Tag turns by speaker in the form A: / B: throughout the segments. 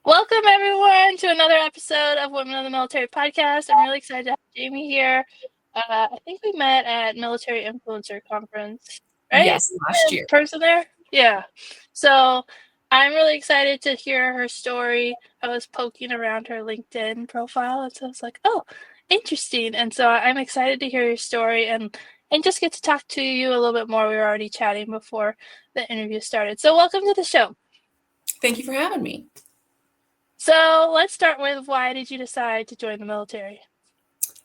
A: Welcome everyone to another episode of Women of the Military podcast. I'm really excited to have Jamie here. I think we met at Military Influencer Conference, right?
B: Yes, last
A: In
B: year.
A: person there? Yeah. So I'm really excited to hear her story. I was poking around her LinkedIn profile, and so I was like, oh, interesting. And so I'm excited to hear your story and just get to talk to you a little bit more. We were already chatting before the interview started. So welcome to the show.
B: Thank you for having me.
A: So let's start with, why did you decide to join the military?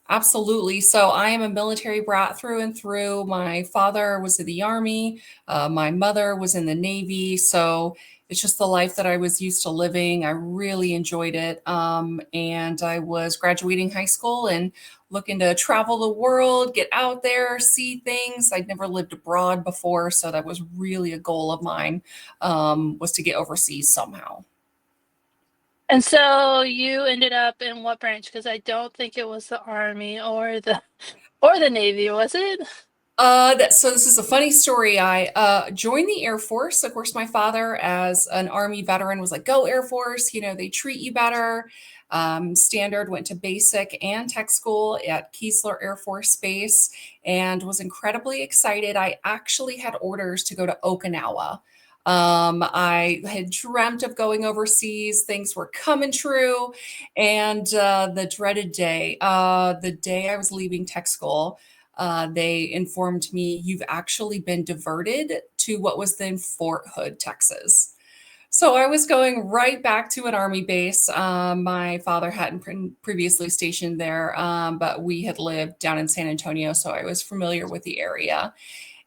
B: Absolutely. So I am a military brat through and through. My father was in the Army. My mother was in the Navy. So it's just the life that I was used to living. I really enjoyed it. And I was graduating high school and looking to travel the world, get out there, see things. I'd never lived abroad before. So that was really a goal of mine, was to get overseas somehow.
A: And so you ended up in what branch? Because I don't think it was the Army or the Navy, was it?
B: So this is a funny story. I joined the Air Force. Of course, my father, as an Army veteran, was like, "Go Air Force! You know they treat you better." Standard went to basic and tech school at Keesler Air Force Base, and was incredibly excited. I actually had orders to go to Okinawa. I had dreamt of going overseas. Things were coming true, and the dreaded day, the day I was leaving tech school, they informed me, "You've actually been diverted to what was then Fort Hood, Texas." So I was going right back to an army base. My father hadn't previously stationed there, but we had lived down in San Antonio, so I was familiar with the area.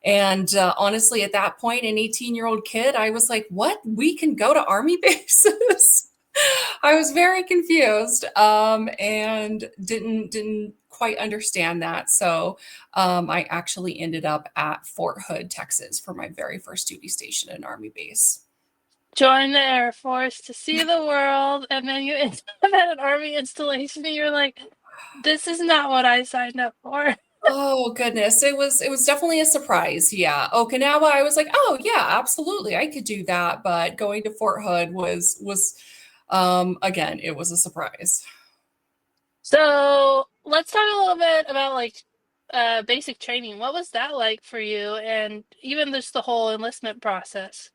B: And honestly, at that point, an 18-year-old kid, I was like, "What? We can go to army bases?" I was very confused, and didn't quite understand that. So I actually ended up at Fort Hood, Texas, for my very first duty station in Army base.
A: Join the Air Force to see the world, and then you end up at an Army installation, and you're like, this is not what I signed up for.
B: Oh goodness, it was definitely a surprise. Yeah, Okinawa, I was like, "Oh yeah, absolutely, I could do that." But going to Fort Hood was again, it was a surprise.
A: So let's talk a little bit about basic training. What was that like for you, and even just the whole enlistment process?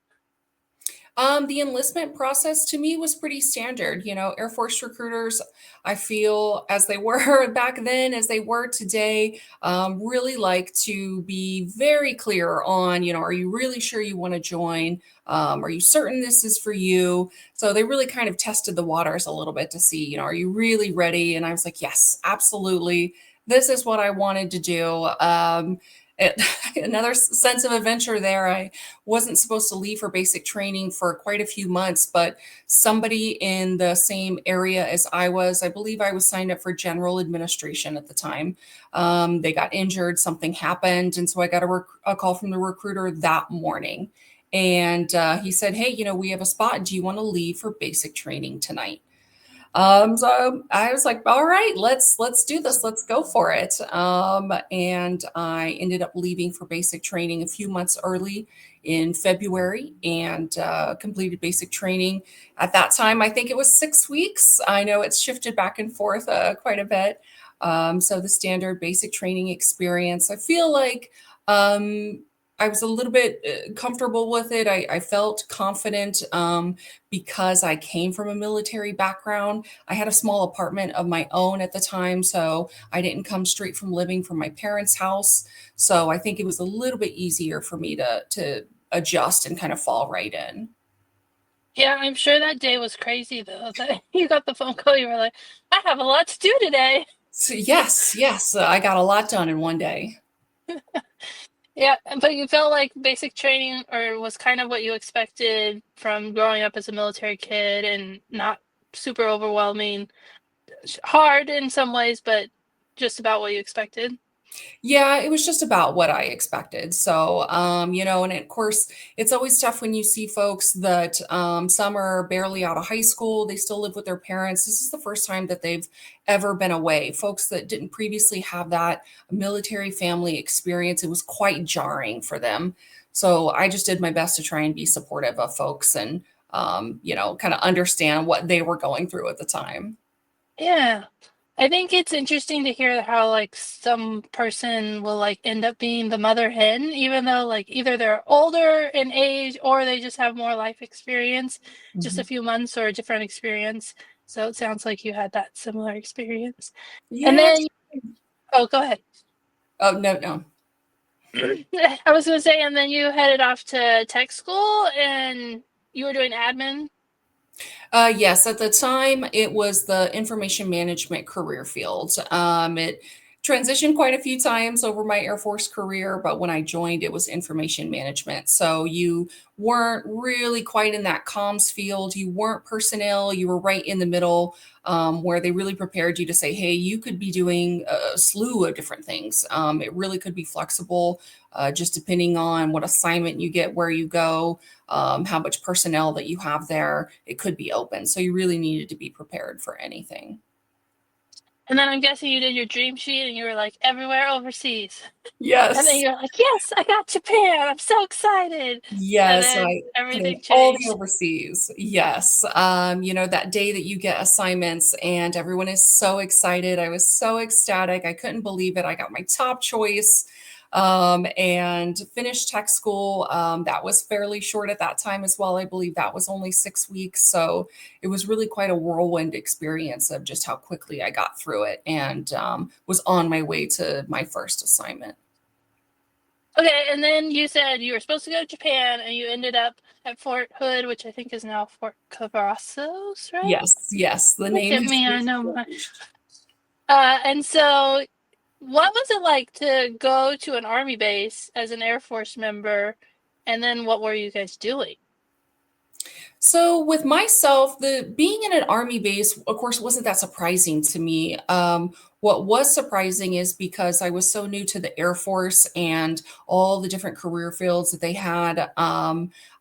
B: The enlistment process to me was pretty standard. You know, Air Force recruiters, I feel as they were back then, as they were today, really like to be very clear on, are you really sure you want to join? Are you certain this is for you? So they really kind of tested the waters a little bit to see, are you really ready? And I was like, yes, absolutely. This is what I wanted to do. It, another sense of adventure there. I wasn't supposed to leave for basic training for quite a few months, but somebody in the same area as I believe I was signed up for general administration at the time. They got injured, something happened. And so I got a call from the recruiter that morning. And he said, "Hey, we have a spot. Do you want to leave for basic training tonight?" So I was like, "All right, let's do this. Let's go for it." And I ended up leaving for basic training a few months early in February, and completed basic training. At that time, I think it was 6 weeks. I know it's shifted back and forth quite a bit. So the standard basic training experience, I feel like. I was a little bit comfortable with it. I felt confident, because I came from a military background. I had a small apartment of my own at the time, so I didn't come straight from living from my parents' house. So I think it was a little bit easier for me to adjust and kind of fall right in.
A: Yeah, I'm sure that day was crazy though, that you got the phone call, you were like, I have a lot to do today.
B: So yes, yes, I got a lot done in one day.
A: Yeah, but you felt like basic training or was kind of what you expected from growing up as a military kid, and not super overwhelming, hard in some ways, but just about what you expected.
B: Yeah, it was just about what I expected. So, and of course, it's always tough when you see folks that some are barely out of high school, they still live with their parents. This is the first time that they've ever been away. Folks that didn't previously have that military family experience, it was quite jarring for them. So, I just did my best to try and be supportive of folks and kind of understand what they were going through at the time.
A: Yeah. I think it's interesting to hear how like some person will like end up being the mother hen, even though like either they're older in age or they just have more life experience, just a
B: Mhm.
A: few months or a different experience. So it sounds like you had that similar experience. And
B: Yeah.
A: then, oh, go ahead.
B: Oh, no, no.
A: I was gonna say, and then you headed off to tech school and you were doing admin.
B: Yes, at the time it was the information management career field. It transitioned quite a few times over my Air Force career, but when I joined, it was information management. So you weren't really quite in that comms field. You weren't personnel. You were right in the middle, where they really prepared you to say, hey, you could be doing a slew of different things. It really could be flexible, just depending on what assignment you get, where you go, how much personnel that you have there. It could be open. So you really needed to be prepared for anything.
A: And then I'm guessing you did your dream sheet and you were like everywhere overseas. And then
B: Yes.
A: you're like, yes, I got Japan. I'm so excited. And
B: Yes,
A: then
B: I put in
A: everything
B: all the
A: changed.
B: overseas. Yes. That day that you get assignments and everyone is so excited. I was so ecstatic. I couldn't believe it. I got my top choice, and finished tech school. That was fairly short at that time as well. I believe that was only 6 weeks. So it was really quite a whirlwind experience of just how quickly I got through it and was on my way to my first assignment.
A: Okay, and then you said you were supposed to go to Japan and you ended up at Fort Hood, which I think is now Fort Cavazos, right?
B: Yes, yes. The
A: Look
B: name
A: at
B: has
A: me, I
B: since
A: know my.
B: changed.
A: And so what was it like to go to an army base as an Air Force member? And then what were you guys doing?
B: So with myself, the being in an army base, of course, wasn't that surprising to me. What was surprising is because I was so new to the Air Force and all the different career fields that they had.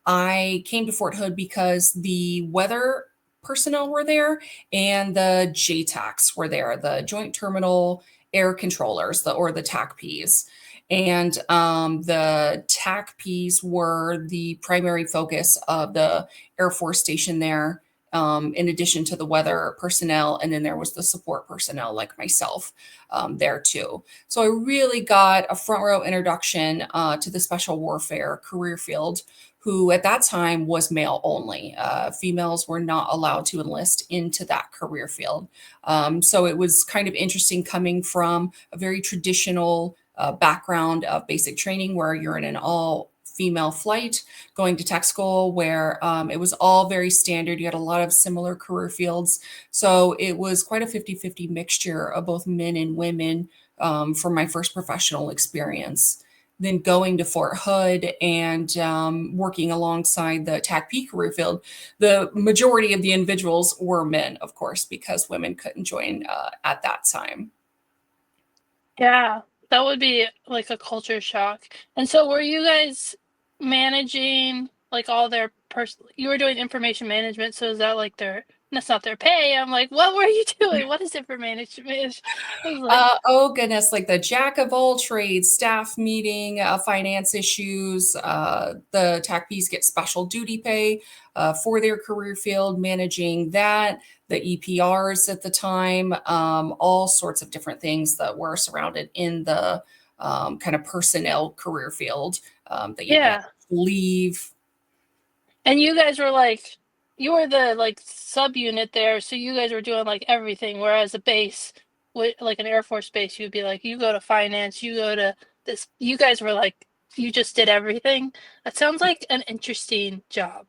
B: I came to Fort Hood because the weather personnel were there and the JTACs were there, the Joint Terminal Air Controllers, or the TACPs. And the TACPs were the primary focus of the Air Force Station there, in addition to the weather personnel. And then there was the support personnel like myself there too. So I really got a front row introduction to the special warfare career field, who at that time was male only. Females were not allowed to enlist into that career field. So it was kind of interesting coming from a very traditional background of basic training where you're in an all female flight, going to tech school where it was all very standard. You had a lot of similar career fields. So it was quite a 50-50 mixture of both men and women for my first professional experience. Then going to Fort Hood and working alongside the TACP career field, the majority of the individuals were men, of course, because women couldn't join at that time.
A: Yeah, that would be like a culture shock. And so were you guys managing like all their you were doing information management, so is that like that's not their pay. I'm like, what were you doing? What is information management? I was like,
B: Oh goodness, like the jack of all trades, staff meeting, finance issues. The TACPs get special duty pay for their career field, managing that, the EPRs at the time, all sorts of different things that were surrounded in the kind of personnel career field that you'd manage,
A: yeah.
B: leave.
A: And you guys were like, you were the like subunit there, so you guys were doing like everything. Whereas a base, like an Air Force base, you'd be like, you go to finance, you go to this. You guys were like, you just did everything. That sounds like an interesting job.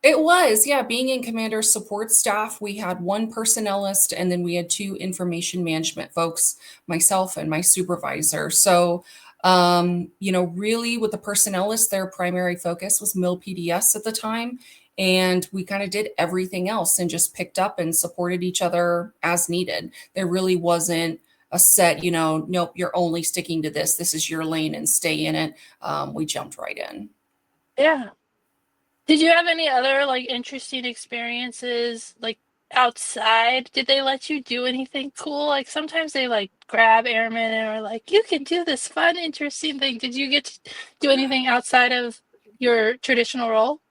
B: It was, yeah. Being in commander support staff, we had one personnelist and then we had two information management folks, myself and my supervisor. So, really with the personnelist, their primary focus was MIL PDS at the time. And we kind of did everything else and just picked up and supported each other as needed. There really wasn't a set, nope, you're only sticking to this. This is your lane and stay in it. We jumped right in.
A: Yeah. Did you have any other like interesting experiences like outside? Did they let you do anything cool? Like sometimes they like grab airmen and are like, you can do this fun, interesting thing. Did you get to do anything outside of your traditional role?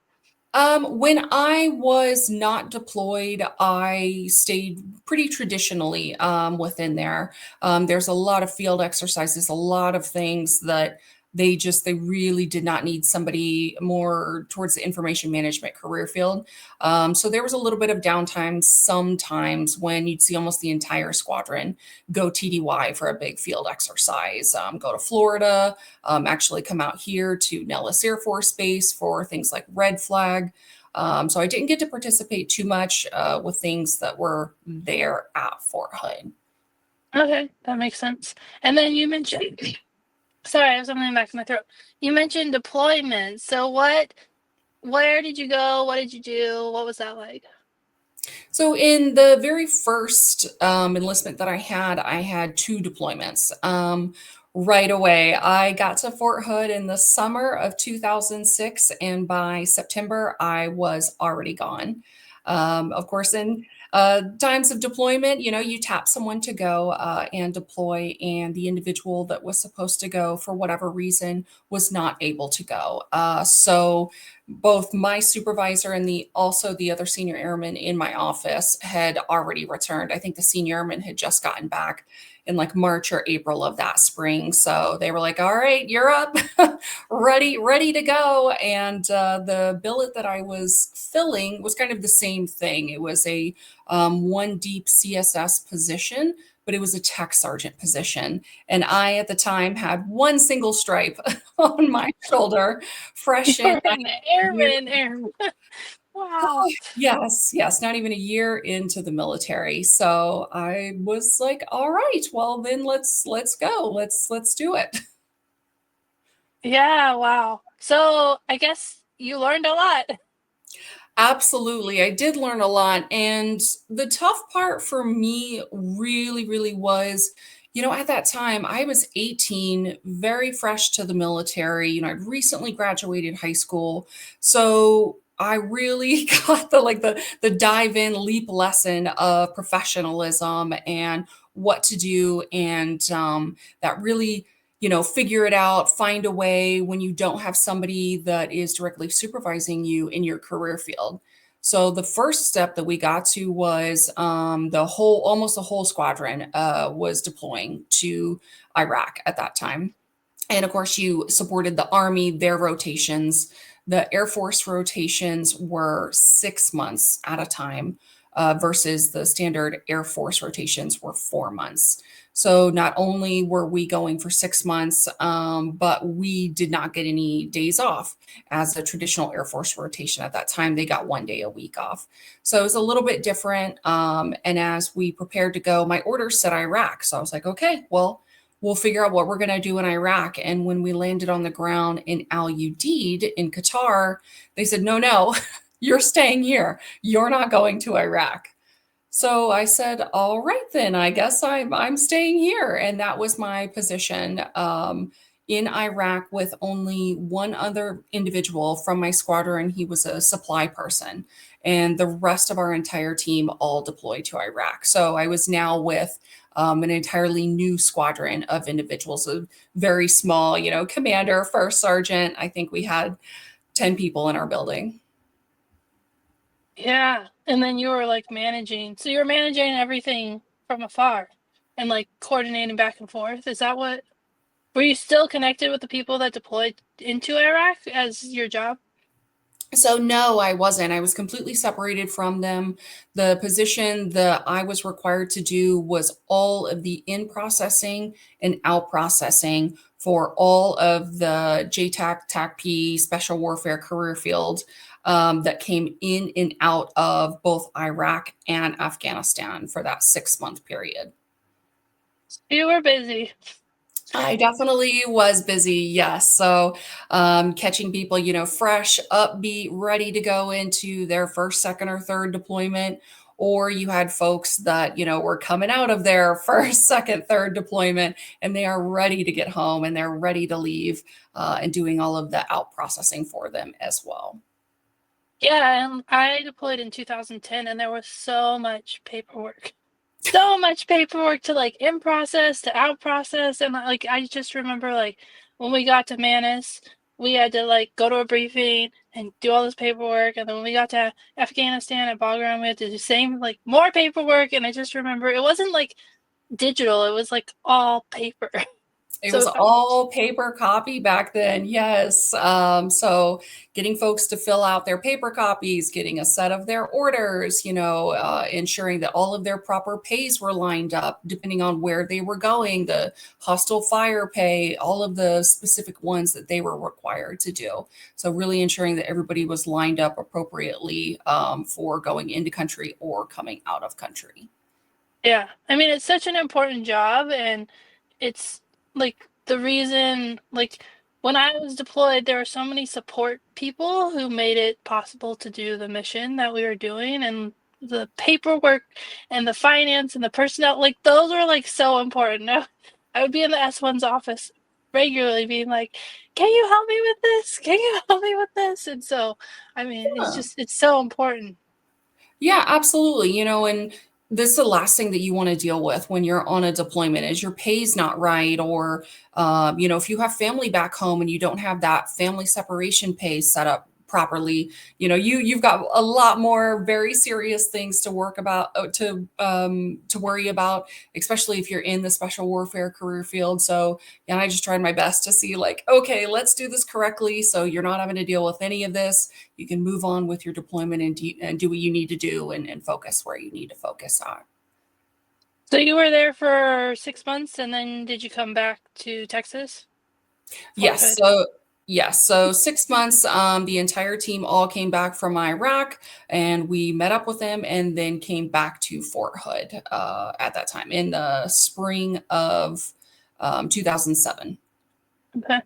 B: When I was not deployed, I stayed pretty traditionally within there. There's a lot of field exercises, a lot of things that they really did not need somebody more towards the information management career field. So there was a little bit of downtime sometimes when you'd see almost the entire squadron go TDY for a big field exercise, go to Florida, actually come out here to Nellis Air Force Base for things like red flag. So I didn't get to participate too much with things that were there at Fort Hood.
A: Okay, that makes sense. And then you mentioned, sorry, I have something back in my throat. You mentioned deployment. So where did you go? What did you do? What was that like?
B: So in the very first enlistment that I had two deployments. Right away, I got to Fort Hood in the summer of 2006, and by September, I was already gone. Of course, in times of deployment, you tap someone to go and deploy, and the individual that was supposed to go for whatever reason was not able to go. So both my supervisor and the other senior airman in my office had already returned. I think the senior airman had just gotten back in like March or April of that spring. So they were like, "All right, you're up, ready to go." And the billet that I was filling was kind of the same thing. It was a one deep CSS position, but it was a tech sergeant position. And I, at the time, had one single stripe on my shoulder, fresh in.
A: You're an airman. Wow.
B: Yes, yes, not even a year into the military. So I was like, all right, well then let's go. Let's do it.
A: Yeah, wow. So I guess you learned a lot.
B: Absolutely. I did learn a lot. And the tough part for me really was, at that time I was 18, very fresh to the military. I'd recently graduated high school. So I really got the dive in leap lesson of professionalism and what to do. And that really figure it out, find a way when you don't have somebody that is directly supervising you in your career field. So the first step that we got to was almost the whole squadron was deploying to Iraq at that time. And of course, you supported the Army, their rotations. The Air Force rotations were 6 months at a time versus the standard Air Force rotations were 4 months. So not only were we going for 6 months, but we did not get any days off as a traditional Air Force rotation at that time. They got one day a week off. So it was a little bit different. And as we prepared to go, my orders said Iraq. So I was like, okay, well, we'll figure out what we're going to do in Iraq. And when we landed on the ground in Al Udeid in Qatar, they said, no, you're staying here. You're not going to Iraq. So I said, all right, then I guess I'm staying here. And that was my position in Iraq with only one other individual from my squadron. He was a supply person. And the rest of our entire team all deployed to Iraq. So I was now with an entirely new squadron of individuals, a very small, commander, first sergeant. I think we had 10 people in our building.
A: Yeah. And then you were like managing. So you were managing everything from afar and like coordinating back and forth. Is that what were you still connected with the people that deployed into Iraq as your job?
B: So no, I wasn't. I was completely separated from them. The position that I was required to do was all of the in processing and out processing for all of the JTAC, TACP, special warfare career field that came in and out of both Iraq and Afghanistan for that 6 month period.
A: You were busy.
B: I definitely was busy, yes. So, catching people, fresh, upbeat, ready to go into their first, second, or third deployment, or you had folks that, were coming out of their first, second, third deployment, and they are ready to get home and they're ready to leave, and doing all of the out processing for them as well.
A: Yeah, and I deployed in 2010 and there was so much paperwork. So much paperwork to like in process to out process and like I just remember like when we got to Manus we had to like go to a briefing and do all this paperwork. And then when we got to Afghanistan at Bagram, we had to do the same, like more paperwork. And I just remember it wasn't like digital, it was like all paper.
B: It was
A: So,
B: all paper copy back then, yes. So getting folks to fill out their paper copies, getting a set of their orders, ensuring that all of their proper pays were lined up, depending on where they were going, the hostile fire pay, all of the specific ones that they were required to do. So really ensuring that everybody was lined up appropriately for going into country or coming out of country.
A: yeah, I mean, it's such an important job, and it's like the reason, like when I was deployed, there were so many support people who made it possible to do the mission that we were doing, and the paperwork and the finance and the personnel, like those were like so important. I would be in the S1's office regularly being like, "Can you help me with this? Can you help me with this?" And so, I mean,
B: Yeah.
A: it's so important.
B: Yeah, absolutely. And this is the last thing that you want to deal with when you're on a deployment is your pay's not right, or if you have family back home and you don't have that family separation pay set up properly, you've got a lot more very serious things to work about to worry about, especially if you're in the special warfare career field. So yeah, I just tried my best to see like, okay, let's do this correctly so you're not having to deal with any of this. You can move on with your deployment and do what you need to do and focus where you need to focus on.
A: So you were there for 6 months, and then did you come back to Texas? Fort
B: Yes.
A: Hood.
B: So 6 months, the entire team all came back from Iraq and we met up with them and then came back to Fort Hood at that time in the spring of 2007.
A: Okay.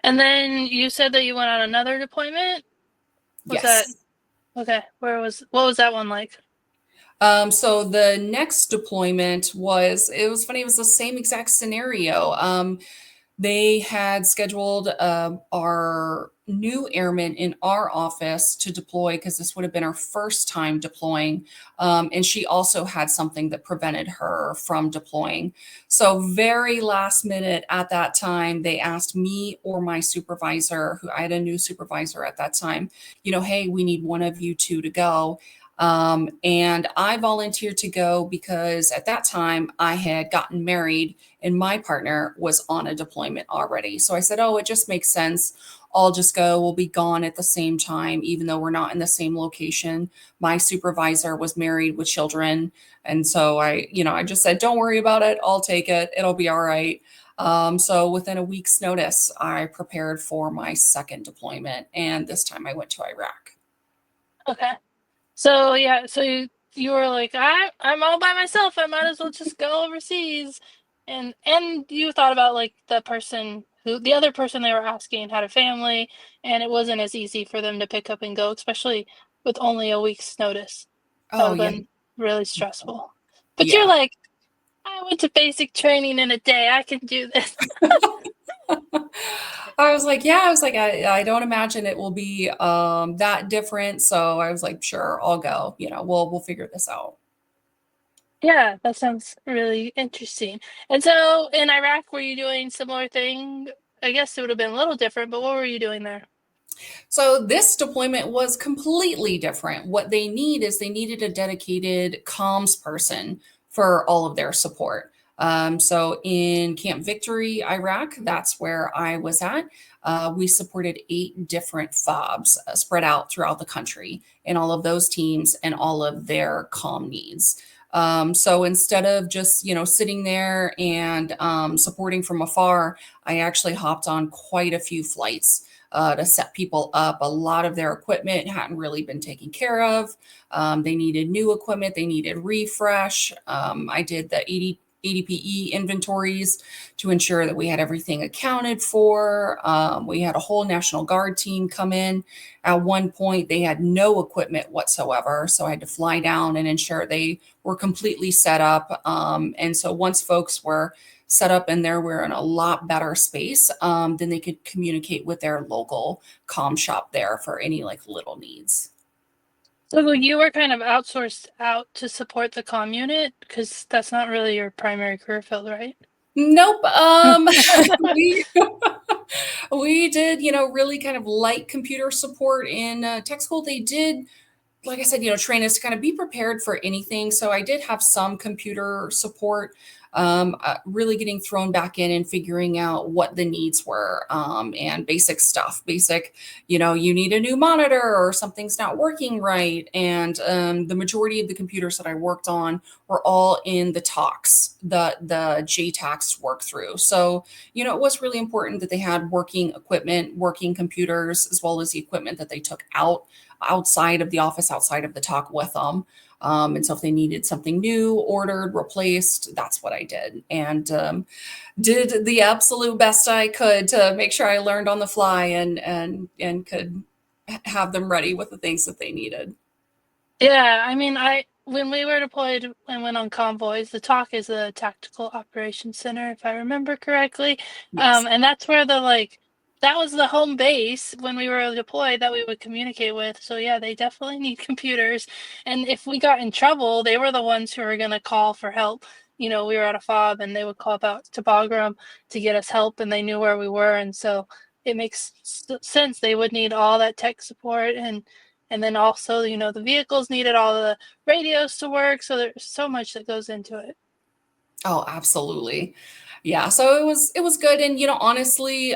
A: And then you said that you went on another deployment? Was that
B: Yes.
A: okay? What was that one like?
B: So the next deployment it was funny, it was the same exact scenario. They had scheduled our new airman in our office to deploy because this would have been our first time deploying. And she also had something that prevented her from deploying. So, very last minute at that time, they asked me or my supervisor, who I had a new supervisor at that time, hey, we need one of you two to go. And I volunteered to go because at that time I had gotten married and my partner was on a deployment already. So I said, oh, it just makes sense. I'll just go. We'll be gone at the same time, even though we're not in the same location. My supervisor was married with children. And so I just said, don't worry about it. I'll take it. It'll be all right. So within a week's notice, I prepared for my second deployment. And this time I went to Iraq.
A: Okay. So yeah, so you were like, I'm all by myself. I might as well just go overseas. And you thought about like the other person they were asking had a family, and it wasn't as easy for them to pick up and go, especially with only a week's notice. That
B: Oh,
A: would have
B: yeah.
A: been really stressful. But you're
B: Yeah.
A: like, I went to basic training in a day. I can do this.
B: I was like, yeah, I was like, I don't imagine it will be that different. So I was like, sure, I'll go. We'll figure this out.
A: Yeah, that sounds really interesting. And so in Iraq, were you doing similar thing? I guess it would have been a little different, but what were you doing there?
B: So this deployment was completely different. What they needed a dedicated comms person for all of their support. So in Camp Victory, Iraq, that's where I was at. We supported 8 different FOBs spread out throughout the country in all of those teams and all of their comm needs. So instead of just sitting there and supporting from afar, I actually hopped on quite a few flights to set people up. A lot of their equipment hadn't really been taken care of. They needed new equipment, they needed refresh. I did the 80 ADPE inventories to ensure that we had everything accounted for. We had a whole National Guard team come in. At one point, they had no equipment whatsoever. So I had to fly down and ensure they were completely set up. And so once folks were set up and there were in a lot better space, then they could communicate with their local comm shop there for any like little needs.
A: So you were kind of outsourced out to support the comm unit because that's not really your primary career field, right?
B: Nope. We We did, really kind of light computer support in tech school. They did, like I said, train us to kind of be prepared for anything. So I did have some computer support, really getting thrown back in and figuring out what the needs were, and basic stuff. Basic, you need a new monitor or something's not working right. And the majority of the computers that I worked on were all in the talks, the JTAX work through. So, it was really important that they had working equipment, working computers, as well as the equipment that they took outside of the office, outside of the talk with them. And so if they needed something new, ordered, replaced, that's what I did. And did the absolute best I could to make sure I learned on the fly and could have them ready with the things that they needed.
A: Yeah, I mean, I when we were deployed and went on convoys, the TOC is the Tactical Operations Center, if I remember correctly.
B: Yes.
A: And that's where the like that was the home base when we were deployed that we would communicate with. So yeah, they definitely need computers. And if we got in trouble, they were the ones who were gonna call for help. We were at a fob and they would call out to Bagram to get us help, and they knew where we were, and so it makes sense they would need all that tech support. And then also, the vehicles needed all the radios to work. So there's so much that goes into it.
B: Oh, absolutely. Yeah, so it was good. And honestly,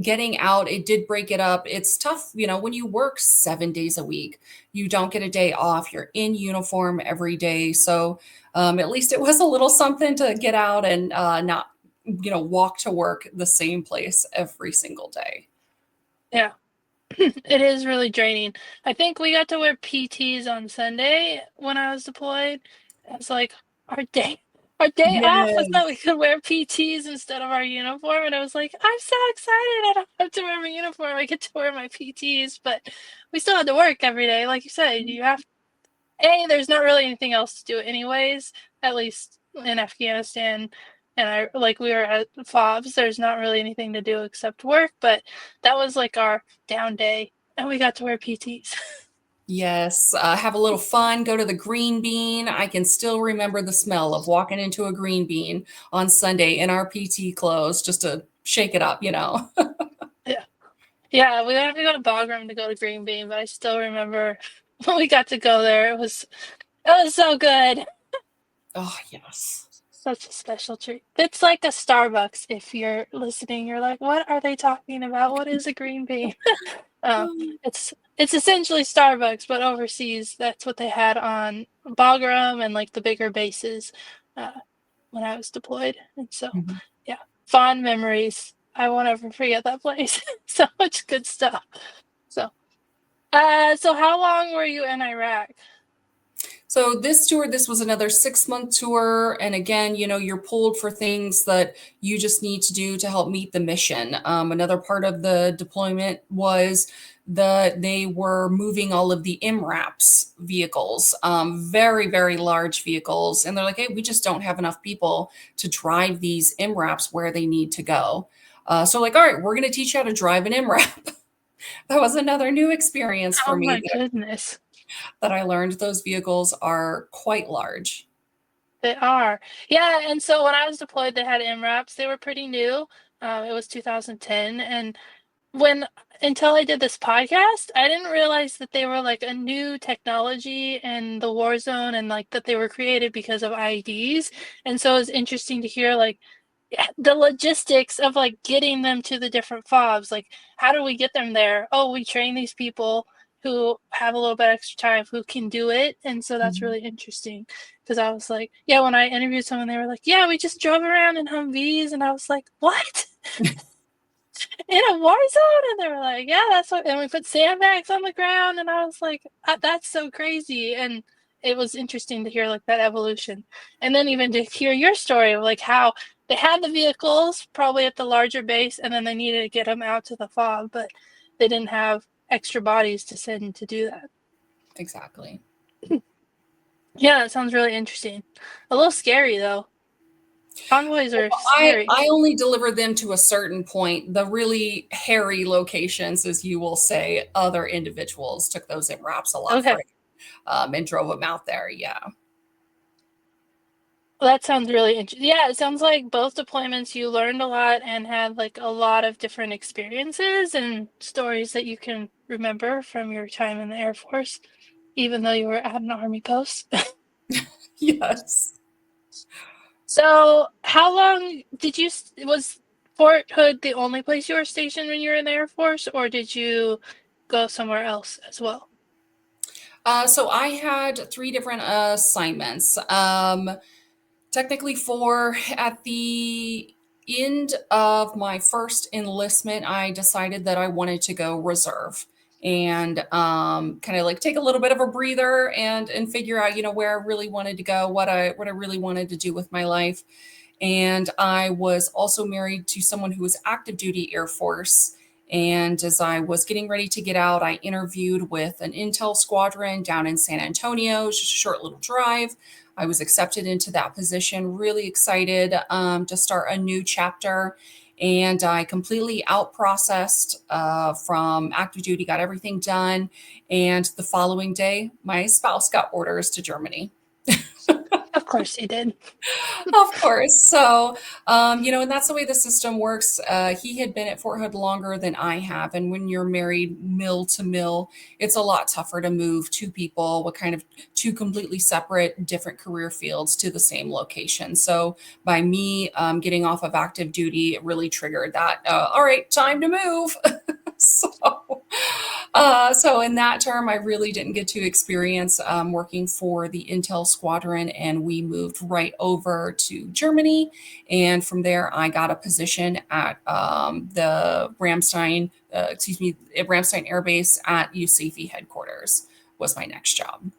B: getting out, it did break it up. It's tough, when you work 7 days a week, you don't get a day off. You're in uniform every day. So at least it was a little something to get out and not, walk to work the same place every single day.
A: Yeah, it is really draining. I think we got to wear PTs on Sunday when I was deployed. It's like our day. Our day off was that we
B: Yes.
A: could wear PTs instead of our uniform, and I was like, I'm so excited! I don't have to wear my uniform. I get to wear my PTs, but we still had to work every day, like you said. You have there's not really anything else to do anyways, at least in Afghanistan. And we were at FOBs, there's not really anything to do except work, but that was like our down day, and we got to wear PTs.
B: Yes, have a little fun, go to the green bean. I can still remember the smell of walking into a green bean on Sunday in our PT clothes just to shake it up.
A: Yeah. Yeah, we have to go to Bagram to go to Green Bean, but I still remember when we got to go there. It was so good.
B: Oh, yes.
A: Such a special treat. It's like a Starbucks. If you're listening, you're like, what are they talking about? What is a green bean? Uh, it's essentially Starbucks, but overseas, that's what they had on Bagram and like the bigger bases uh, when I was deployed. And so,
B: Mhm.
A: yeah, fond memories. I won't ever forget that place. So much good stuff. So how long were you in Iraq?
B: So this tour, this was another 6-month tour. And again, you're pulled for things that you just need to do to help meet the mission. Another part of the deployment was they were moving all of the MRAPs vehicles, very, very large vehicles. And they're like, hey, we just don't have enough people to drive these MRAPs where they need to go. So like, all right, we're going to teach you how to drive an MRAP. That was another new experience for
A: Oh
B: me
A: my goodness.
B: that I learned those vehicles are quite large.
A: They are. Yeah, and so when I was deployed, they had MRAPs. They were pretty new. It was 2010, and when until I did this podcast, I didn't realize that they were like a new technology in the war zone, and like that they were created because of IEDs. And so it's interesting to hear like the logistics of like getting them to the different fobs. Like, how do we get them there? Oh, we train these people who have a little bit extra time who can do it. And so that's
B: Mhm.
A: really interesting because I was like, yeah, when I interviewed someone, they were like, yeah, we just drove around in Humvees. And I was like, what? In a war zone? And they were like, yeah, that's what. And we put sandbags on the ground. And I was like, that's so crazy. And it was interesting to hear like that evolution. And then even to hear your story of like how they had the vehicles probably at the larger base and then they needed to get them out to the fog, but they didn't have extra bodies to send to do that.
B: Exactly.
A: Yeah, that sounds really interesting. A little scary though. Convoys are scary.
B: I only deliver them to a certain point. The really hairy locations, as you will say, other individuals took those in wraps a lot
A: Okay.
B: further, and drove them out there. Yeah.
A: Well, that sounds really interesting. Yeah, it sounds like both deployments you learned a lot and had like a lot of different experiences and stories that you can remember from your time in the Air Force, even though you were at an Army post.
B: Yes.
A: So, how long did you, was Fort Hood the only place you were stationed when you were in the Air Force, or did you go somewhere else as well?
B: So I had three different assignments. Technically four. At the end of my first enlistment, I decided that I wanted to go reserve and kind of like take a little bit of a breather and figure out, where I really wanted to go, what I really wanted to do with my life. And I was also married to someone who was active duty Air Force. And as I was getting ready to get out, I interviewed with an intel squadron down in San Antonio, just a short little drive. I was accepted into that position, really excited to start a new chapter. And I completely out processed from active duty, got everything done. And the following day, my spouse got orders to Germany.
A: Of course you did.
B: Of course. So, and that's the way the system works. He had been at Fort Hood longer than I have. And when you're married mill to mill, it's a lot tougher to move two people with kind of two completely separate, different career fields to the same location. So, by me getting off of active duty, it really triggered that, all right, time to move. so, so in that term, I really didn't get to experience working for the Intel Squadron, and we moved right over to Germany. And from there, I got a position at the Ramstein Air Base at USAFE headquarters. Was my next job.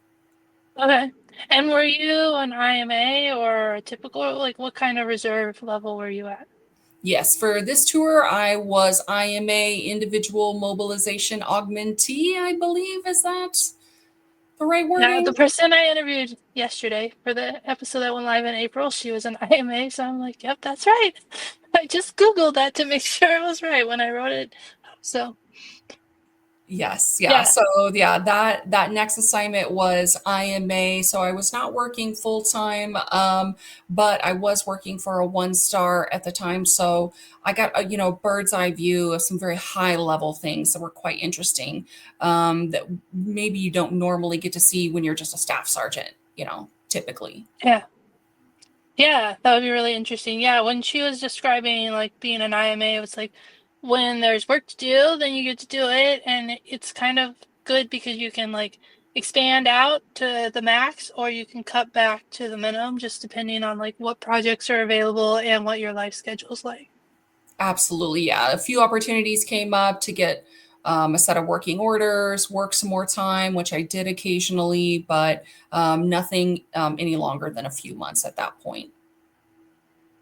A: Okay. And were you an IMA or a typical, like what kind of reserve level were you at?
B: Yes, for this tour, I was IMA Individual Mobilization Augmentee, I believe. Is that the right
A: Yeah, the
B: wording?
A: person I interviewed yesterday for the episode that went live in April, she was an IMA, so I'm like, yep, that's right. I just Googled that to make sure it was right when I wrote it. So,
B: Yes, yeah.
A: yeah.
B: So yeah, that next assignment was IMA. So I was not working full time, but I was working for a one star at the time. So I got a bird's eye view of some very high level things that were quite interesting, that maybe you don't normally get to see when you're just a staff sergeant. Typically.
A: Yeah. Yeah, that would be really interesting. Yeah, when she was describing like being an IMA, it was like when there's work to do, then you get to do it, and it's kind of good because you can like expand out to the max or you can cut back to the minimum just depending on like what projects are available and what your life schedule's like.
B: Absolutely, yeah. A few opportunities came up to get a set of working orders, work some more time, which I did occasionally, but nothing any longer than a few months at that point.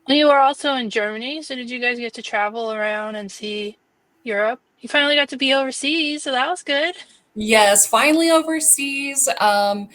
A: And you were also in Germany, so did you guys get to travel around and see Europe? You finally got to be overseas, so that was good.
B: Yes, finally overseas. And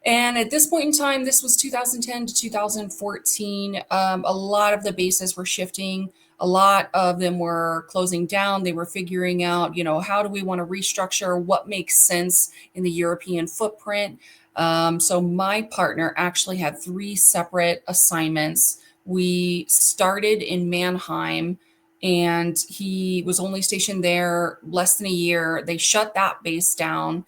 B: at this point in time, this was 2010 to 2014. A lot of the bases were shifting. A lot of them were closing down. They were figuring out, how do we want to restructure? What makes sense in the European footprint? So my partner actually had three separate assignments. We started in Mannheim, and he was only stationed there less than a year. They shut that base down.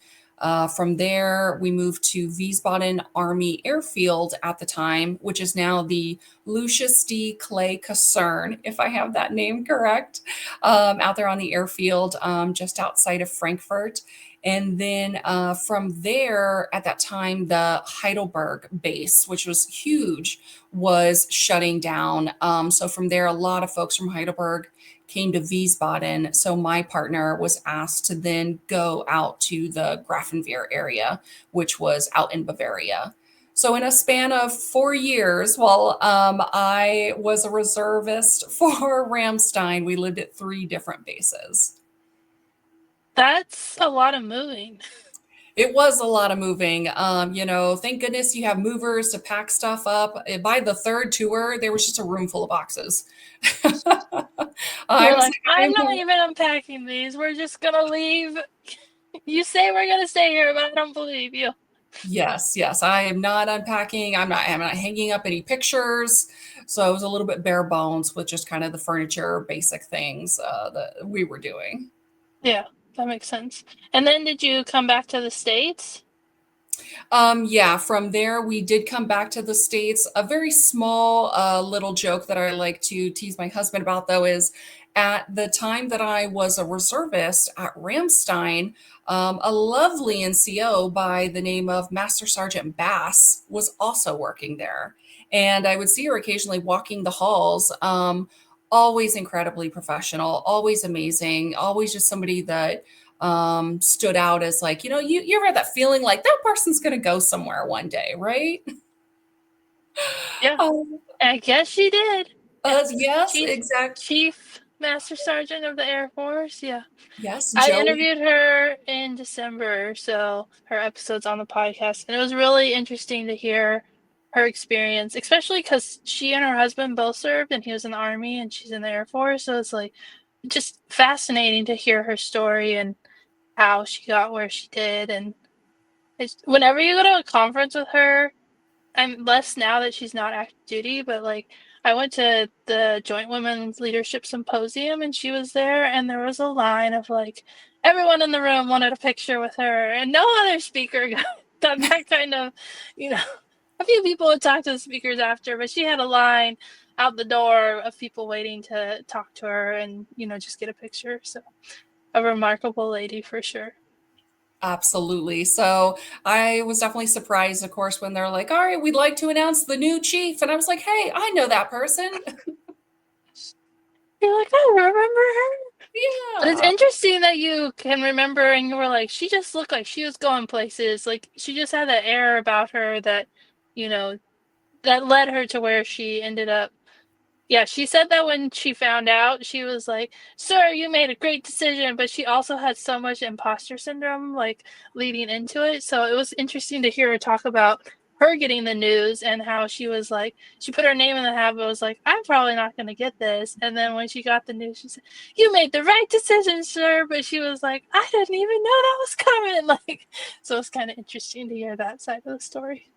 B: From there, we moved to Wiesbaden Army Airfield at the time, which is now the Lucius D. Clay Kaserne, if I have that name correct, out there on the airfield just outside of Frankfurt. And then from there, at that time, the Heidelberg base, which was huge, was shutting down. So from there, a lot of folks from Heidelberg came to Wiesbaden. So my partner was asked to then go out to the Grafenwehr area, which was out in Bavaria. So in a span of 4 years, while I was a reservist for Ramstein, we lived at three different bases.
A: That's a lot of moving.
B: It was a lot of moving. Thank goodness you have movers to pack stuff up. By the third tour, there was just a room full of boxes. I
A: You're
B: was
A: like,
B: the
A: I'm
B: kind
A: not
B: who,
A: even unpacking these. We're just gonna leave. You say we're gonna stay here, but I don't believe you.
B: Yes, yes. I am not unpacking. I'm not hanging up any pictures. So I was a little bit bare bones with just kind of the furniture, basic things that we were doing.
A: Yeah, that makes sense. And then did you come back to the States?
B: Yeah, from there we did come back to the States. A very small little joke that I like to tease my husband about, though, is at the time that I was a reservist at Ramstein, a lovely NCO by the name of Master Sergeant Bass was also working there. And I would see her occasionally walking the halls. Always incredibly professional, always amazing, always just somebody that stood out as like, you ever had that feeling like that person's going to go somewhere one day, right?
A: Yeah,
B: Um,
A: I guess she did. Yes.
B: yes,
A: Chief
B: exact.
A: Chief Master Sergeant of the Air Force. Yeah.
B: Yes,
A: I
B: Joey.
A: interviewed her in December, so her episode's on the podcast, and it was really interesting to hear her experience, especially because she and her husband both served, and he was in the Army and she's in the Air Force. So it's like just fascinating to hear her story and how she got where she did. And whenever you go to a conference with her, I'm less now that she's not active duty, but like I went to the Joint Women's Leadership Symposium and she was there, and there was a line of like everyone in the room wanted a picture with her, and no other speaker got that kind of, you know, a few people would talk to the speakers after, but she had a line out the door of people waiting to talk to her and, just get a picture. So a remarkable lady for sure.
B: Absolutely. So I was definitely surprised, of course, when they're like, all right, we'd like to announce the new chief. And I was like, hey, I know that person.
A: You're like, I remember her. But it's
B: Yeah.
A: interesting that you can remember and you were like, she just looked like she was going places. Like she just had that air about her that, you know, that led her to where she ended up. Yeah, she said that when she found out, she was like, "Sir, you made a great decision," but she also had so much imposter syndrome like leading into it. So it was interesting to hear her talk about her getting the news and how she was like, she put her name in the hat, but was like, "I'm probably not going to get this." And then when she got the news, she said, "You made the right decision, sir." But she was like, "I didn't even know that was coming." Like, so it's kind of interesting to hear that side of the story.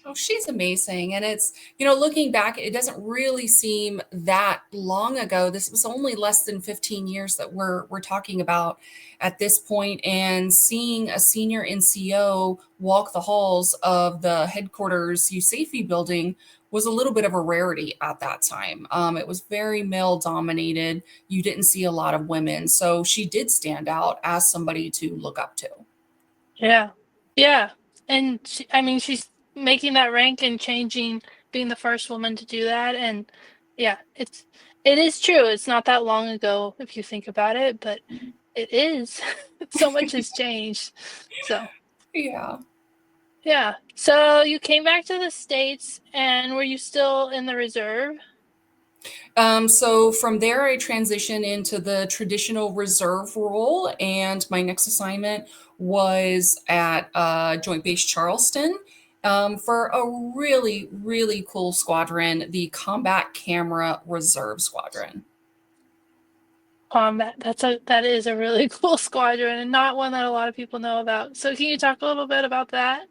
B: Oh, she's amazing. And it's, looking back, it doesn't really seem that long ago. This was only less than 15 years that we're talking about at this point. And seeing a senior NCO walk the halls of the headquarters USAFE building was a little bit of a rarity at that time. It was very male dominated. You didn't see a lot of women. So she did stand out as somebody to look up to.
A: Yeah. Yeah. And I mean, she's making that rank and changing, being the first woman to do that. And yeah, it is true. It's not that long ago if you think about it, but it is. So much has changed. So,
B: Yeah.
A: yeah. So you came back to the States and were you still in the reserve?
B: So from there, I transitioned into the traditional reserve role, and my next assignment was at Joint Base Charleston for a really, really cool squadron, the Combat Camera Reserve Squadron.
A: Combat. That is a really cool squadron and not one that a lot of people know about. So can you talk a little bit about that?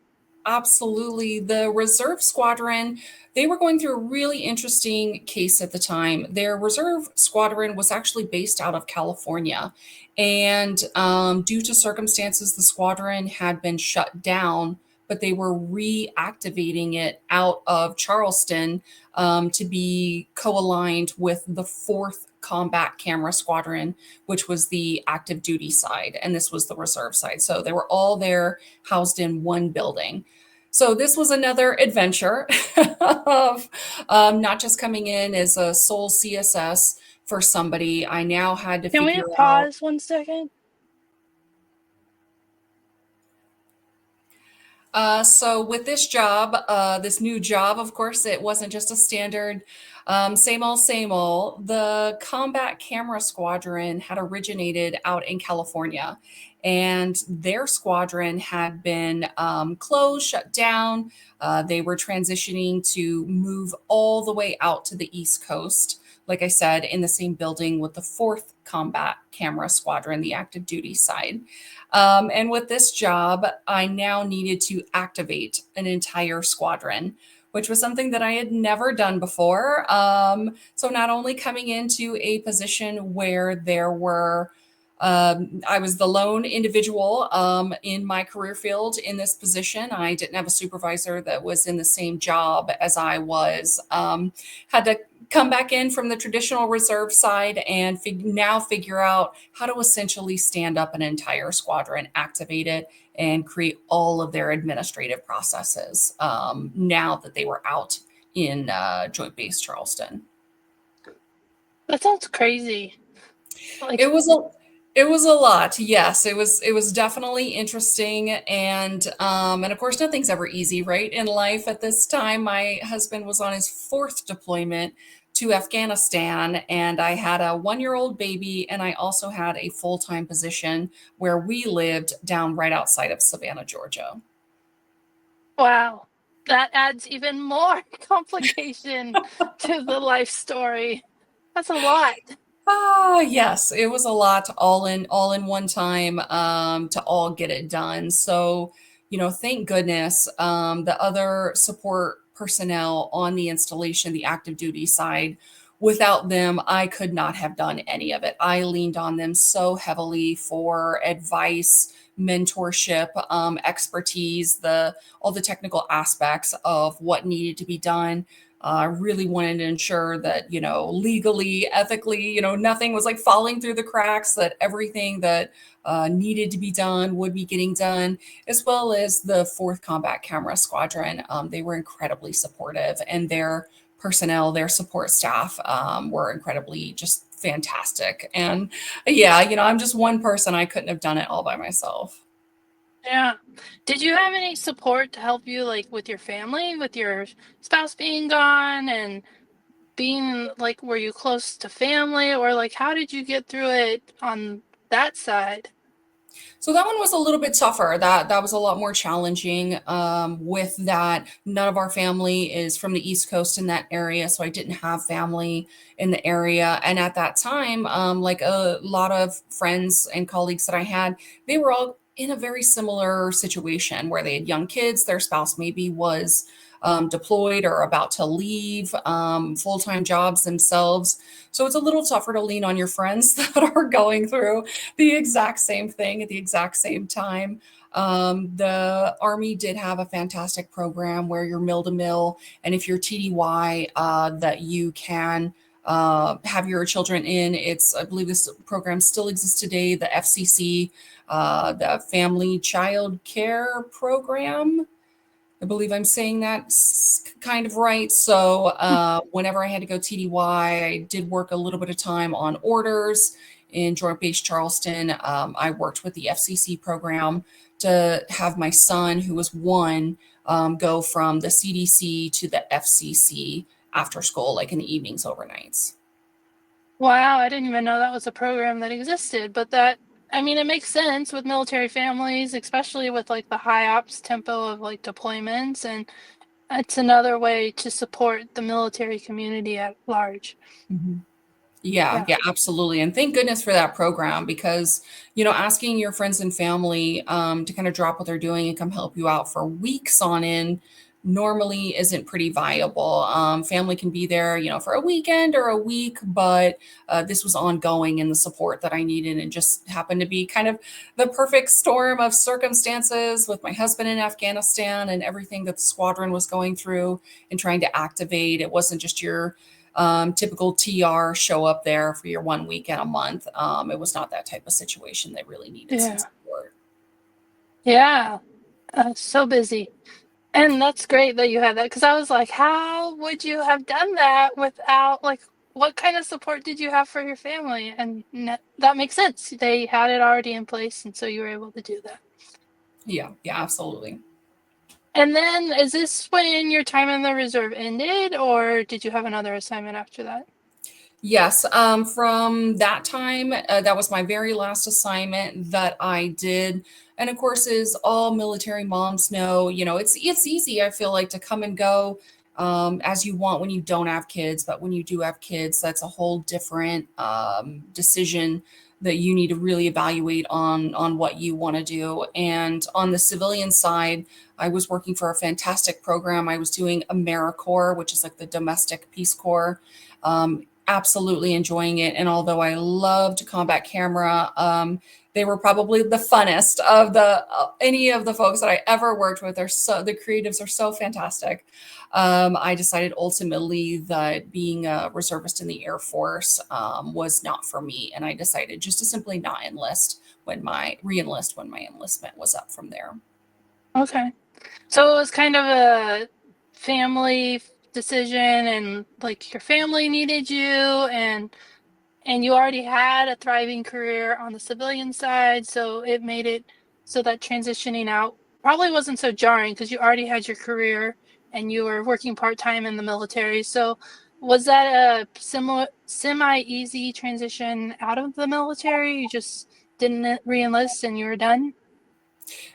B: Absolutely. The reserve squadron, they were going through a really interesting case at the time. Their reserve squadron was actually based out of California. And due to circumstances, the squadron had been shut down, but they were reactivating it out of Charleston to be co aligned with the 4th Combat Camera Squadron, which was the active duty side. And this was the reserve side. So they were all there housed in one building. So this was another adventure of not just coming in as a sole CSS for somebody. I now had to
A: Can we
B: figure out.
A: pause 1 second?
B: So with this job, this new job, of course, it wasn't just a standard same old. The Combat Camera Squadron had originated out in California, and their squadron had been closed, shut down. They were transitioning to move all the way out to the East Coast. like I said, in the same building with the 4th Combat Camera Squadron, the active duty side. And with this job, I now needed to activate an entire squadron, which was something that I had never done before. So, not only coming into a position where there were I was the lone individual in my career field in this position. I didn't have a supervisor that was in the same job as I was. Had to come back in from the traditional reserve side and now figure out how to essentially stand up an entire squadron, activate it, and create all of their administrative processes now that they were out in Joint Base Charleston.
A: That sounds crazy. Like,
B: It was a it was a lot. Yes, it was definitely interesting and of course nothing's ever easy, right? In life at this time, my husband was on his 4th deployment to Afghanistan and I had a 1-year-old baby and I also had a full-time position where we lived down right outside of Savannah, Georgia.
A: wow, that adds even more complication to the life story. That's a lot.
B: Ah, yes, it was a lot all in one time to all get it done. So, thank goodness the other support personnel on the installation, the active duty side, without them, I could not have done any of it. I leaned on them so heavily for advice, mentorship, expertise, the all the technical aspects of what needed to be done. I really wanted to ensure that, legally, ethically, nothing was like falling through the cracks, that everything that needed to be done would be getting done, as well as the 4th Combat Camera Squadron. They were incredibly supportive, and their personnel, their support staff were incredibly just fantastic. And yeah, I'm just one person. I couldn't have done it all by myself.
A: Yeah. Did you have any support to help you, like, with your family, with your spouse being gone and being like, were you close to family, or like, how did you get through it on that side?
B: So that one was a little bit tougher. That was a lot more challenging. With that, none of our family is from the East Coast in that area, so I didn't have family in the area. And at that time, like a lot of friends and colleagues that I had, they were all in a very similar situation where they had young kids. Their spouse maybe was deployed or about to leave full time jobs themselves. So it's a little tougher to lean on your friends that are going through the exact same thing at the exact same time. The Army did have a fantastic program where you're mill to mill, and if you're TDY, that you can have your children in. I believe this program still exists today, the FCC, the Family Child Care Program. I believe I'm saying that kind of right. So whenever I had to go TDY, I did work a little bit of time on orders in Joint Base Charleston. I worked with the FCC program to have my son, who was 1, go from the CDC to the FCC after school, like in the evenings, overnights.
A: Wow, I didn't even know that was a program that existed, but that, I mean, it makes sense with military families, especially with like the high ops tempo of like deployments, and it's another way to support the military community at large.
B: Mhm. Yeah,
A: Yeah.
B: yeah, absolutely. And thank goodness for that program because, asking your friends and family to kind of drop what they're doing and come help you out for weeks on end normally isn't pretty viable. Family can be there, for a weekend or a week, but this was ongoing and the support that I needed and just happened to be kind of the perfect storm of circumstances with my husband in Afghanistan and everything that the squadron was going through and trying to activate. It wasn't just your typical TR show up there for your 1 weekend a month. It was not that type of situation. They really needed some
A: Yeah.
B: support.
A: Yeah. So busy. And that's great that you had that, because I was like, how would you have done that without, like, what kind of support did you have for your family? And that makes sense. They had it already in place, and so you were able to do that.
B: Yeah, yeah, absolutely.
A: And then, is this when your time in the reserve ended, or did you have another assignment after that?
B: Yes, from that time, that was my very last assignment that I did. And of course, as all military moms know, it's easy. I feel like to come and go. as you want when you don't have kids. But when you do have kids, that's a whole different decision that you need to really evaluate on what you want to do. And on the civilian side, I was working for a fantastic program. I was doing AmeriCorps, which is like the domestic Peace Corps. Absolutely enjoying it. And although I loved combat camera, they were probably the funnest of the any of the folks that I ever worked with. They're so the creatives are so fantastic. I decided ultimately that being a reservist in the Air Force was not for me, and I decided just to simply not enlist when my re-enlist when my enlistment was up from there.
A: Okay. So it was kind of a family decision, and like your family needed you, and you already had a thriving career on the civilian side, so it made it so that transitioning out probably wasn't so jarring because you already had your career and you were working part-time in the military. So was that a similar semi-easy transition out of the military? You just didn't re-enlist and you were done?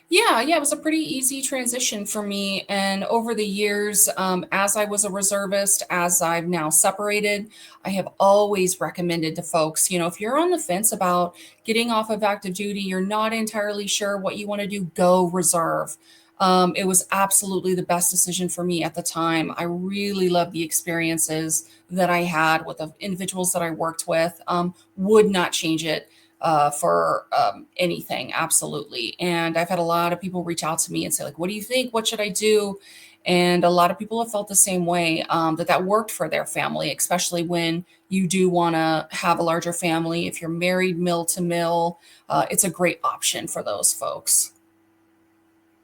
B: Yeah, it was a pretty easy transition for me. And over the years, as I was a reservist, as I've now separated, I have always recommended to folks, if you're on the fence about getting off of active duty, you're not entirely sure what you want to do, go reserve. It was absolutely the best decision for me at the time. I really loved the experiences that I had with the individuals that I worked with. Would not change it for anything, absolutely. And I've had a lot of people reach out to me and say, like, what do you think? What should I do? And a lot of people have felt the same way, that worked for their family, especially when you do want to have a larger family. If you're married mill to mill, it's a great option for those folks.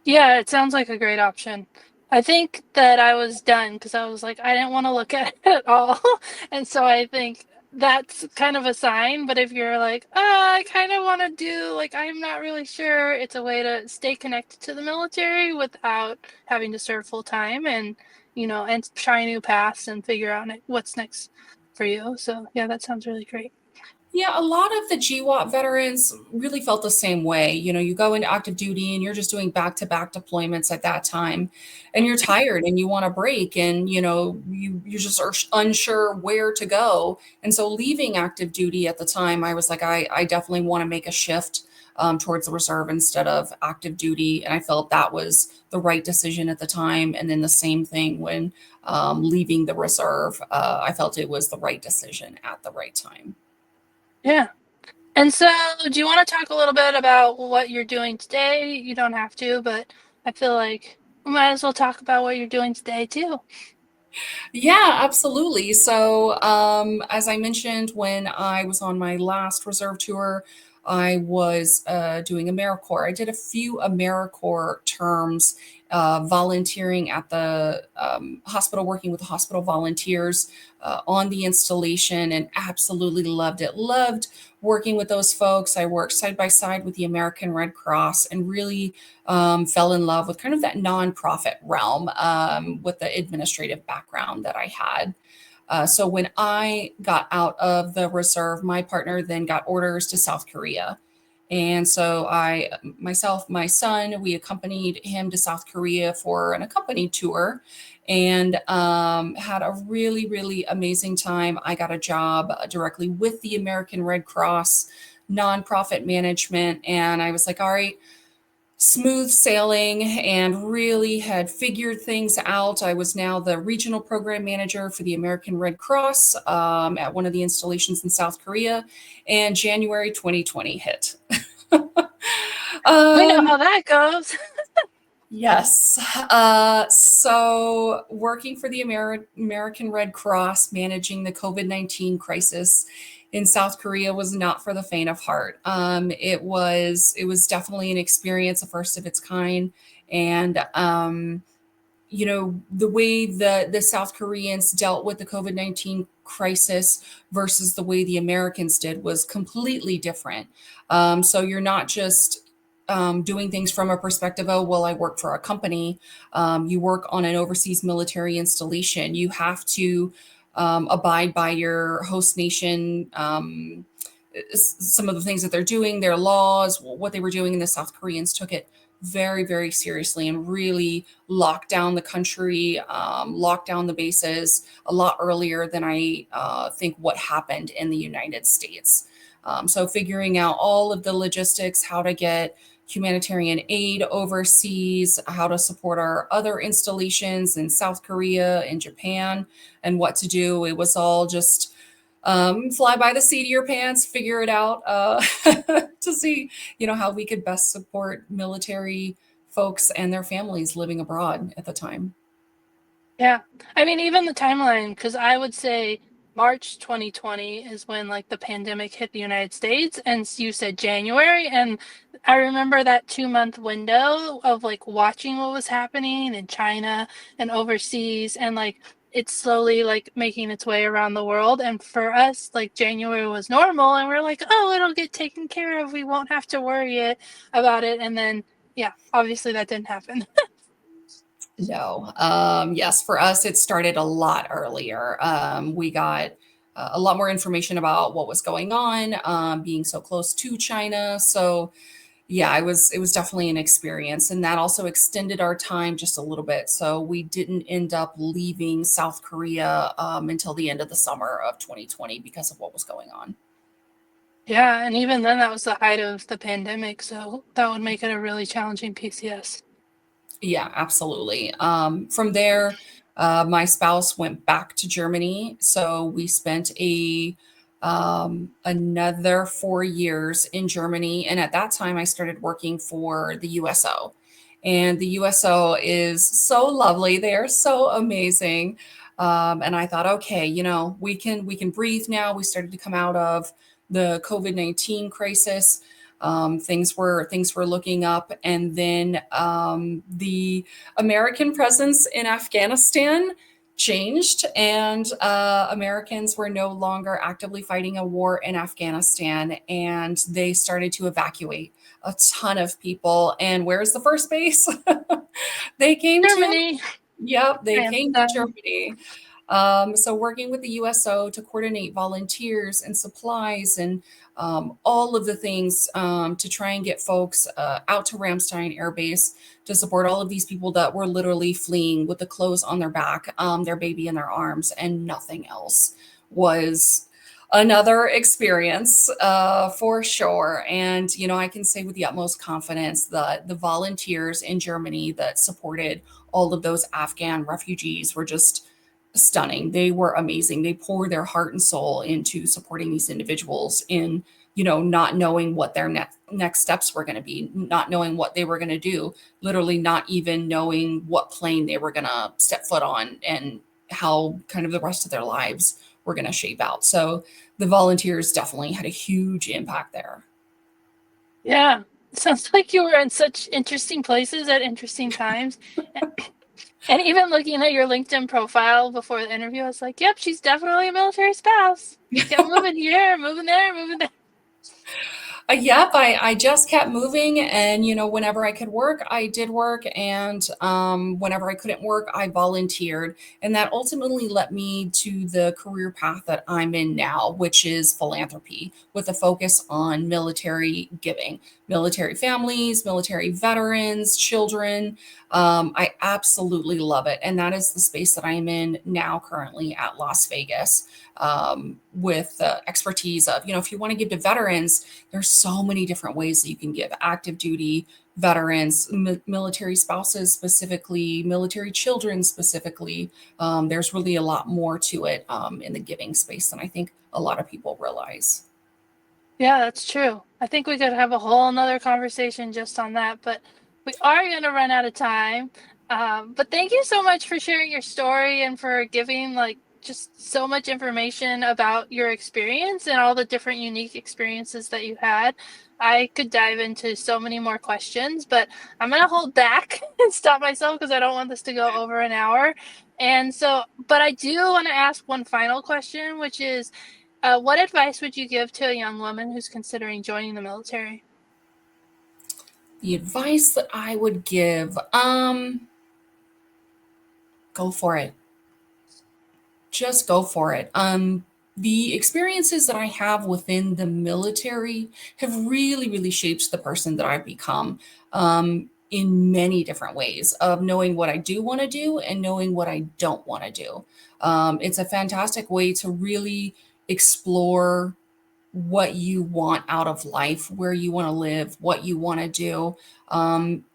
A: Yeah, it sounds like a great option. I think that I was done because I was like, I didn't want to look at it at all. And so I think that's kind of a sign. But if you're like, I kind of want to do, like, I'm not really sure, it's a way to stay connected to the military without having to serve full time and try new paths and figure out what's next for you. So, yeah, that sounds really great.
B: Yeah, a lot of the GWAT veterans really felt the same way. You go into active duty and you're just doing back-to-back deployments at that time, and you're tired and you want a break, and you just are unsure where to go. And so leaving active duty at the time, I was like, I definitely want to make a shift towards the reserve instead of active duty, and I felt that was the right decision at the time. And then the same thing when leaving the reserve, I felt it was the right decision at the right time.
A: Yeah. And so, do you want to talk a little bit about what you're doing today? You don't have to, but I feel like we might as well talk about what you're doing today too.
B: Yeah, absolutely. So, as I mentioned, when I was on my last reserve tour, I was doing AmeriCorps. I did a few AmeriCorps terms, volunteering at the hospital, working with the hospital volunteers on the installation, and absolutely loved it. Loved working with those folks. I worked side by side with the American Red Cross and really fell in love with kind of that nonprofit realm with the administrative background that I had. So when I got out of the reserve, my partner then got orders to South Korea. And so myself, my son, we accompanied him to South Korea for an accompanied tour, and had a really, really amazing time. I got a job directly with the American Red Cross, nonprofit management. And I was like, all right, smooth sailing, and really had figured things out. I was now the regional program manager for the American Red Cross at one of the installations in South Korea, and January 2020 hit.
A: We know
B: um,
A: how that goes.
B: yes. So, working for the American Red Cross, managing the COVID-19 crisis in South Korea was not for the faint of heart. It was definitely an experience, a first of its kind, and the way the South Koreans dealt with the COVID-19 crisis versus the way the Americans did was completely different. So you're not just doing things from a perspective, oh, well, I work for a company. You work on an overseas military installation. You have to abide by your host nation. Some of the things that they're doing, their laws, what they were doing, and the South Koreans took it very, very seriously and really lock down the country, lock down the bases a lot earlier than I think what happened in the United States. So figuring out all of the logistics, how to get humanitarian aid overseas, how to support our other installations in South Korea and Japan, and what to do. It was all just fly by the seat of your pants, figure it out to see, how we could best support military folks and their families living abroad at the time.
A: Yeah. I mean, even the timeline, because I would say March 2020 is when like the pandemic hit the United States, and you said January. And I remember that 2 month window of like watching what was happening in China and overseas, and like it's slowly like making its way around the world. And for us, like January was normal, and we're like, oh, it'll get taken care of. We won't have to worry about it. And then, yeah, obviously that didn't happen.
B: No. Yes, for us, it started a lot earlier. We got a lot more information about what was going on, being so close to China. So, yeah, it was definitely an experience, and that also extended our time just a little bit. So we didn't end up leaving South Korea until the end of the summer of 2020 because of what was going on.
A: Yeah, and even then, that was the height of the pandemic, so that would make it a really challenging PCS.
B: Yeah, absolutely. From there, my spouse went back to Germany, so we spent a another 4 years in Germany, and at that time, I started working for the USO, and the USO is so lovely. They are so amazing, and I thought, okay, we can breathe now. We started to come out of the COVID-19 crisis. Things were looking up, and then the American presence in Afghanistan changed, and Americans were no longer actively fighting a war in Afghanistan, and they started to evacuate a ton of people. And where's the first base? They came to
A: Germany,
B: Yep, they
A: I
B: came to
A: understand.
B: Germany. So working with the USO to coordinate volunteers and supplies and all of the things to try and get folks out to Ramstein Air Base to support all of these people that were literally fleeing with the clothes on their back, their baby in their arms, and nothing else was another experience for sure. And, I can say with the utmost confidence that the volunteers in Germany that supported all of those Afghan refugees were just stunning. They were amazing. They poured their heart and soul into supporting these individuals in, not knowing what their next steps were going to be, not knowing what they were going to do, literally not even knowing what plane they were going to step foot on and how kind of the rest of their lives were going to shape out. So the volunteers definitely had a huge impact there.
A: Yeah, sounds like you were in such interesting places at interesting times. And even looking at your LinkedIn profile before the interview, I was like, yep, she's definitely a military spouse. Kept moving here, moving there, moving there.
B: Yep, I just kept moving, and whenever I could work, I did work, and whenever I couldn't work, I volunteered, and that ultimately led me to the career path that I'm in now, which is philanthropy, with a focus on military giving, military families, military veterans, children. I absolutely love it, and that is the space that I'm in now, currently at Las Vegas, with the expertise of, if you want to give to veterans, there's so many different ways that you can give: active duty veterans, military spouses specifically, military children specifically. There's really a lot more to it in the giving space than I think a lot of people realize.
A: Yeah, that's true. I think we could have a whole nother conversation just on that, but we are going to run out of time. But thank you so much for sharing your story and for giving like just so much information about your experience and all the different unique experiences that you had. I could dive into so many more questions, but I'm going to hold back and stop myself because I don't want this to go over an hour. And so, but I do want to ask one final question, which is, what advice would you give to a young woman who's considering joining the military?
B: The advice that I would give, go for it. Just go for it. The experiences that I have within the military have really, really shaped the person that I've become. in many different ways of knowing what I do want to do and knowing what I don't want to do. It's a fantastic way to really explore what you want out of life, where you want to live, what you want to do,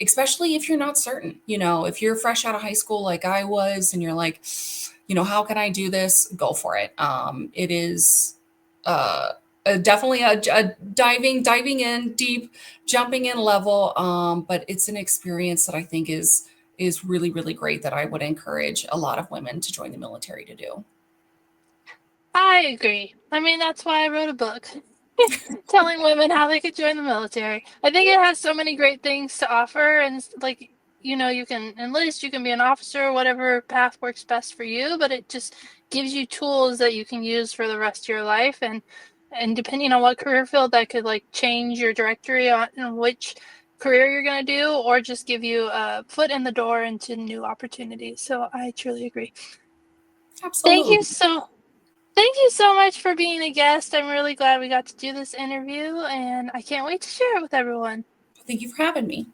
B: especially if you're not certain. If you're fresh out of high school like I was, and you're like, how can I do this? Go for it. It is uh, definitely a diving in deep, jumping in level, but it's an experience that I think is really, really great that I would encourage a lot of women to join the military to do.
A: I agree. I mean, that's why I wrote a book telling women how they could join the military. I think it has so many great things to offer, and like, you can enlist, you can be an officer, whatever path works best for you, but it just gives you tools that you can use for the rest of your life, and depending on what career field, that could like change your directory on which career you're going to do, or just give you a foot in the door into new opportunities. So I truly agree. Thank you
B: Absolutely.
A: so Thank you so much for being a guest. I'm really glad we got to do this interview, and I can't wait to share it with everyone.
B: Thank you for having me.